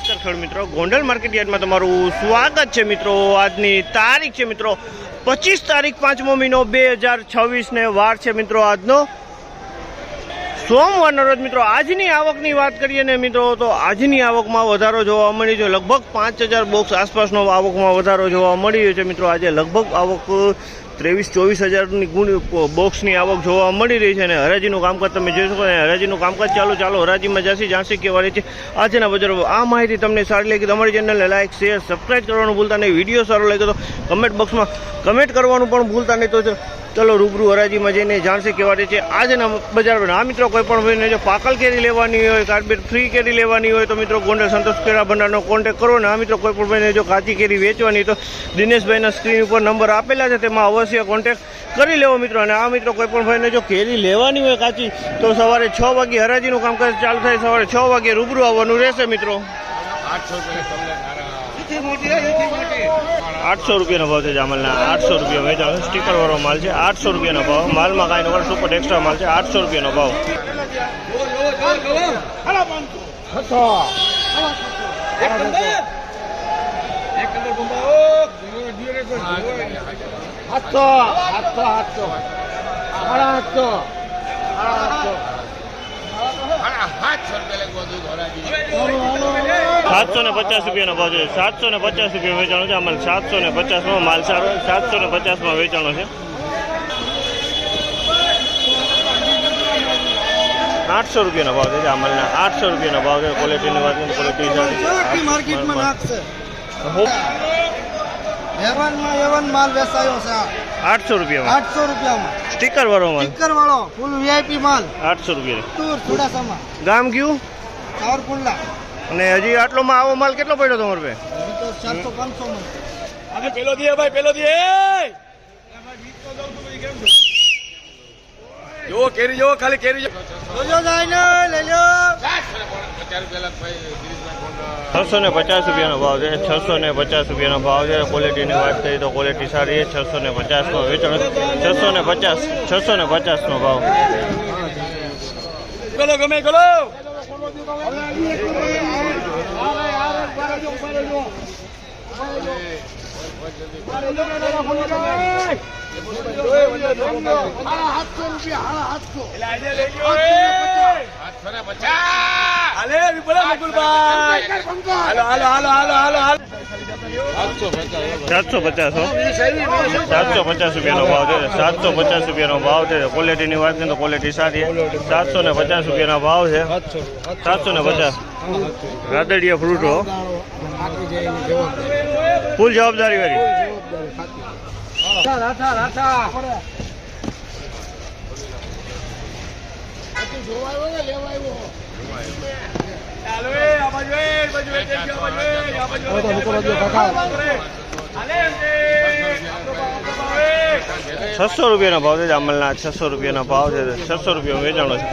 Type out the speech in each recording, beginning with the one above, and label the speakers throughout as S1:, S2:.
S1: નમસ્કાર ખેડૂત મિત્રો, ગોંડલ માર્કેટ યાર્ડમાં તમારું સ્વાગત છે મિત્રો। આજની તારીખ છે મિત્રો 25 તારીખ 5મો મહિનો 2026 ને વાર છે મિત્રો આજનો સોમવારનો રોજ મિત્રો। આજની આવકની વાત કરીએ ને મિત્રો તો આજની આવકમાં વધારો જોવા મળી છે। લગભગ 5000 બોક્સ આસપાસનો આવકમાં વધારો જોવા મળી રહ્યો છે મિત્રો। આજે લગભગ આવક 23-24 હજારની બોક્સની આવક જોવા મળી રહી છે અને હરાજીનું કામકાજ તમે જોઈ શકો। હરાજીનું કામકાજ ચાલો હરાજીમાં જશે જાણશે કેવાળી છે આજના બજારો। આ માહિતી તમને સારી લાગી તમારી ચેનલને લાઇક શેર સબસ્ક્રાઈબ કરવાનું ભૂલતા નહીં। વિડીયો સારો લાગ્યો તો કમેન્ટ બોક્સમાં કમેન્ટ કરવાનું પણ ભૂલતા નહીં। તો ચલો રૂબરૂ હરાજીમાં જઈને જાણશે કેવાળી છે આજના બજાર। આ મિત્રો કોઈ પણ ભાઈને જો પાકલ કેરી લેવાની હોય, કાર્બેટ ફ્રી કેરી લેવાની હોય તો મિત્રો ગોંડલ સંતોષ કેળા ભંડારનો કોન્ટેક્ટ કરો ને। આ મિત્રો કોઈ પણ ભાઈને જો કાચી કેરી વેચવાની તો દિનેશભાઈના સ્ક્રીન ઉપર નંબર આપેલા છે તેમાં અવશ્ય કોન્ટેક્ટ કરી લેવો મિત્રો। અને આ મિત્રો કોઈ પણ ભાઈને જો કેરી લેવાની હોય કાચી તો સવારે 6 વાગે હરાજીનું કામકાજ ચાલુ થાય। સવારે 6 વાગે રૂબરૂ આવવાનું રહેશે મિત્રો। 800 રૂપિયાનો ભાવ છે જામલના। 800 રૂપિયા વેચાણ સ્ટીકર વાળો માલ છે। 800 રૂપિયાનો ભાવ। માલમાં કાંઈ નંબર સુપર એક્સ્ટ્રા માલ છે। 800 રૂપિયાનો ભાવ। 750 રૂપિયાનો ભાવ છે। 750 રૂપિયા વેચાણો છે અમારે। 750માં માલ સારો 750માં વેચાણો છે। 800 રૂપિયાનો ભાવ છે જામલના। 800 રૂપિયાનો ભાવ છે। ક્વોલિટીની વાત કરીએ ક્વોલિટી સારી માર્કેટમાં નાખશે। માલ વેચાયો છે 800 રૂપિયામાં। 800 રૂપિયામાં સ્ટીકર વાળો માલ। સ્ટીકર વાળો ફૂલ વીઆઈપી માલ 800 રૂપિયા। થોડાસામાં ગામ કયું? સાવરકુંડલા। અને હજી આટલોમાં આવો માલ કેટલો પડ્યો તમારે ભાઈ? 400-500 માં। અમે પેલો દે ભાઈ, પેલો દે જો કેરી જો ખાલી કેરી જોજો જાય ને લઈ લો। 650 રૂપિયાનો ભાવ છે। 650 રૂપિયાનો ભાવ છે। ક્વોલિટીની વાત કરીએ તો ક્વોલિટી સારી છે। 650માં વેચાણ 650 નો ભાવ। ગલો ગમે ગલો રૂપિયાનો ભાવ છે। 750 રૂપિયાનો ભાવ છે। ક્વોલિટીની વાત કરીએ તો ક્વોલિટી સારી છે। 750 રૂપિયાનો ભાવ છે। 750 રાદડિયા ફ્રૂટો ફૂલ જવાબદારી વાળી। ₹600 રૂપિયાનો ભાવ છે જામલના। 600 રૂપિયાનો ભાવ છે। 600 રૂપિયા વેચાણો છે।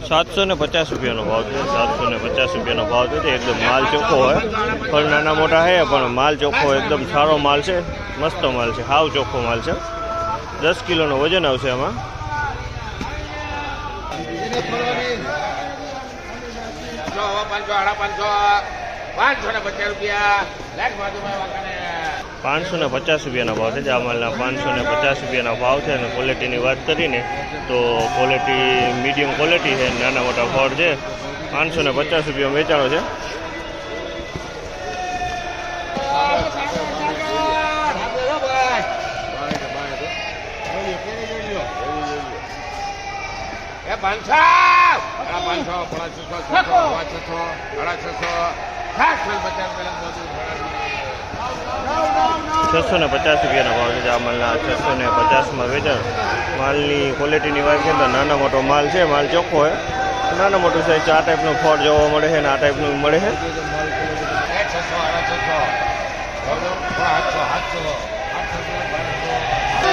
S1: 750 રૂપિયાનો ભાવ છે। 750 રૂપિયાનો ભાવ છે। એકદમ માલ ચોખ્ખો હોય, ફળ નાના મોટા છે પણ માલ ચોખ્ખો એકદમ સારો માલ છે। મસ્ત માલ છે, હાવ ચોખ્ખો માલ છે। 10 કિલોનો વજન આવશે એમાં। 550 રૂપિયાનો ભાવ છે જામલના। 550 રૂપિયાનો ભાવ છે। અને ક્વોલિટીની વાત કરીને તો ક્વોલિટી મીડિયમ ક્વોલિટી છે, નાના મોટા ફળ છે। 550 રૂપિયા વેચાણો છે। ₹650 રૂપિયાનો ભાવ છે જામલના। 650માં વેચાણ। માલની ક્વોલિટીની વાત કરીએ તો નાના મોટો માલ છે, માલ ચોખ્ખો હોય, નાના મોટું સાઈઝ આ ટાઈપનું ફળ જોવા મળે છે અને આ ટાઈપનું મળે છે।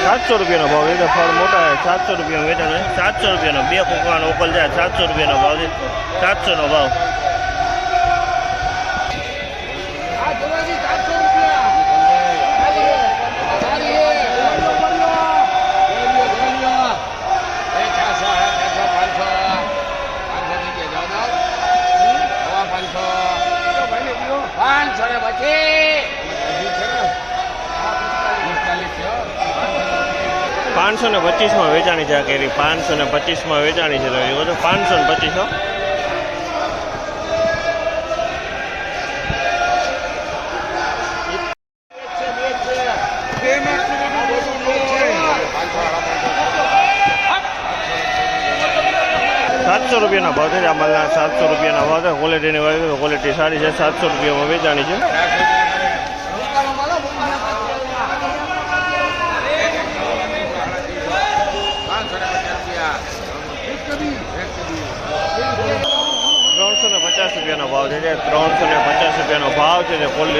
S1: 700 રૂપિયાનો ભાવ છે। ફળ મોટા છે। 700 રૂપિયા વેચાણ છે। 700 રૂપિયાનો 2 કોકવાનો ઓકલ જાય। 700 રૂપિયાનો ભાવ છે। 700 નો ભાવ। 525માં વેચાણી છે આ કેરી, 525માં વેચાણી છે. તમે જો 525. ₹700 ભાવ છે. આ માલના ₹700 ભાવ છે. ક્વોલિટીની વાત કરીએ તો ક્વોલિટી સારી છે. ₹700 વેચાણી છે. ₹350 ભાવ છે. ₹350 ભાવ છે.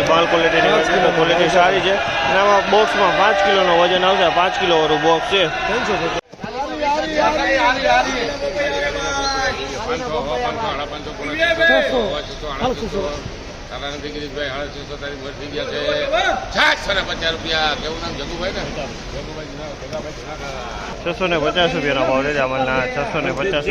S1: માલ ક્વોલિટીની વાત કરીએ તો ક્વોલિટી સારી છે. અને આમાં બોક્સમાં 5 કિલોનો વજન આવશે. 5 કિલો વાળું બોક્સ છે. ₹650 ભાવ છે. અમલના ₹650.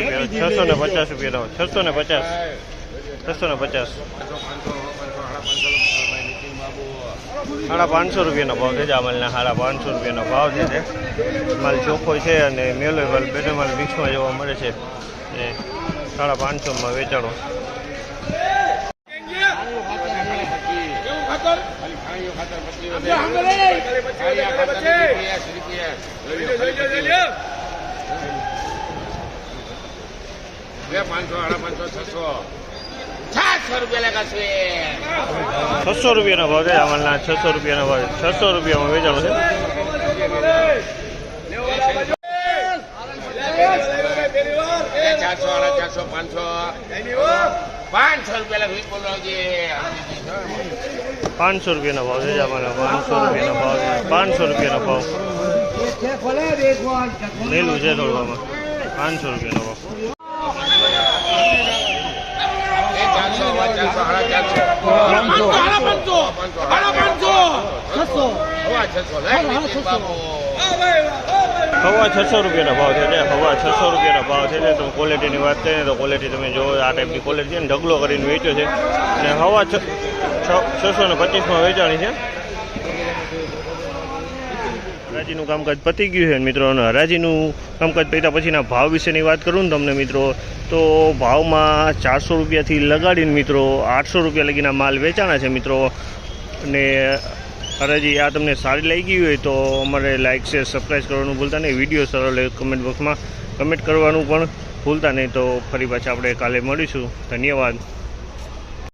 S1: ₹550 ભાવ છે. અમલના ₹550 ભાવ છે. માલ ચોખ્ખો છે અને મેલો માલ બેનો માલ મિક્સમાં જોવા મળે છે. 550માં વેચાણો. ₹600 ભાવ છે. અમલના ₹600 ભાવ. ₹600માં વેચાણો છે. ₹500 ભાવ છે. અમારા ₹500 ભાવ. લીલું છે થોડુંમાં. ₹500 ભાવ. ₹600 ભાવ છે. ₹600 ભાવ છે. તો ક્વોલિટીની વાત કરીએ તો ક્વોલિટી તમે જો આ ટાઈપની ક્વોલિટી છે ને, ઢગલો કરીને વેચ્યો છે. અને 625માં વેચાણી છે. હરાજીનું કામકાજ પતી ગયું છે મિત્રો. અને હરાજીનું કામકાજ પત્યા પછીના ભાવ વિશેની વાત કરું ને તમને મિત્રો, તો ભાવમાં ₹400થી લગાડીને મિત્રો ₹800 લગીના માલ વેચાણા છે મિત્રો. અને હરાજી આ તમને સારી લાગી હોય તો અમારે લાઇક શેર સબસ્ક્રાઈબ કરવાનું ભૂલતા નહીં. વિડીયો સારો લાગે કમેન્ટ બોક્સમાં કમેન્ટ કરવાનું પણ ભૂલતા નહીં. તો ફરી પાછા આપણે કાલે મળીશું. ધન્યવાદ.